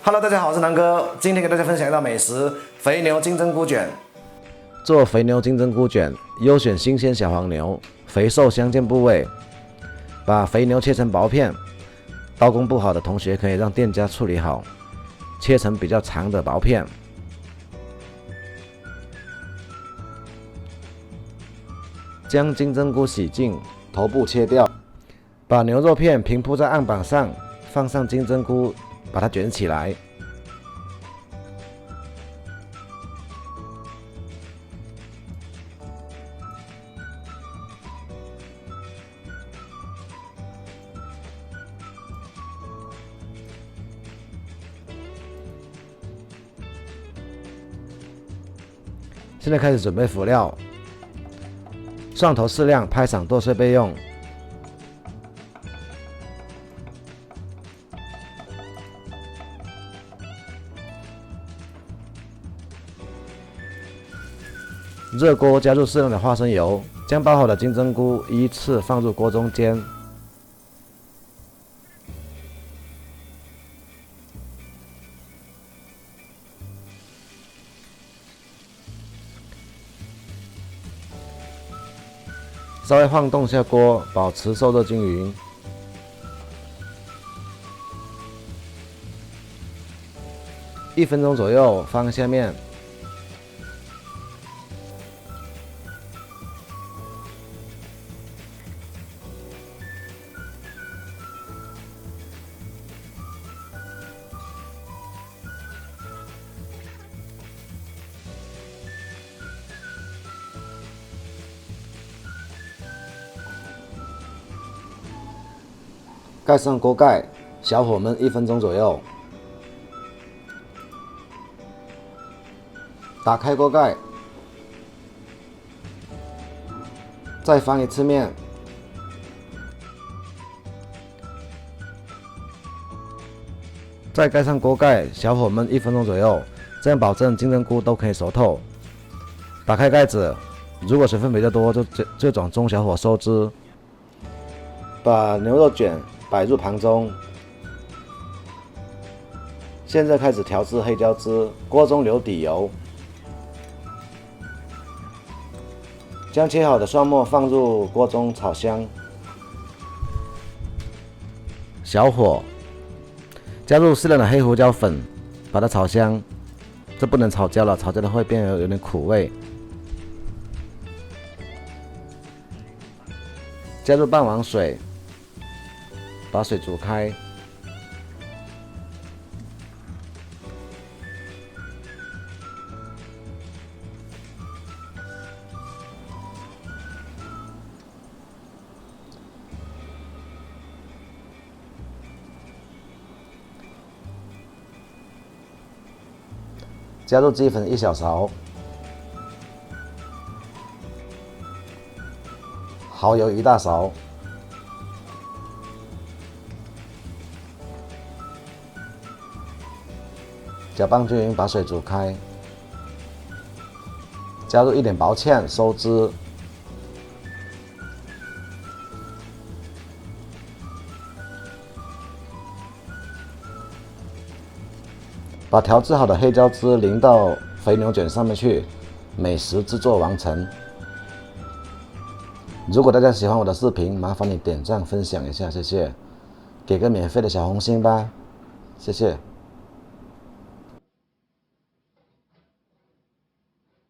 Hello， 大家好，我是南哥，今天给大家分享一道美食——肥牛金针菇卷。做肥牛金针菇卷，优选新鲜小黄牛，肥瘦相间部位。把肥牛切成薄片，刀工不好的同学可以让店家处理好，切成比较长的薄片。将金针菇洗净，头部切掉。把牛肉片平铺在案板上，放上金针菇，把它卷起来。现在开始准备辅料，蒜头适量，拍散剁碎备用。热锅加入适量的花生油，将包好的金针菇依次放入锅中煎。稍微晃动下锅，保持受热均匀。1分钟左右，翻下面。盖上锅盖，小火焖1分钟左右。打开锅盖，再翻一次面，再盖上锅盖，小火焖1分钟左右，这样保证金针菇都可以熟透。打开盖子，如果水分比较多，就转中小火收汁。把牛肉卷摆入盘中。现在开始调制黑椒汁，锅中留底油，将切好的蒜末放入锅中炒香。小火，加入适量的黑胡椒粉，把它炒香。这不能炒焦了，炒焦了会变得有点苦味。加入半碗水。把水煮开，加入鸡粉1小勺，蚝油1大勺。搅拌均匀，把水煮开，加入1点薄芡收汁，把调制好的黑椒汁淋到肥牛卷上面去，美食制作完成。如果大家喜欢我的视频，麻烦你点赞分享一下，谢谢，给个免费的小红心吧，谢谢。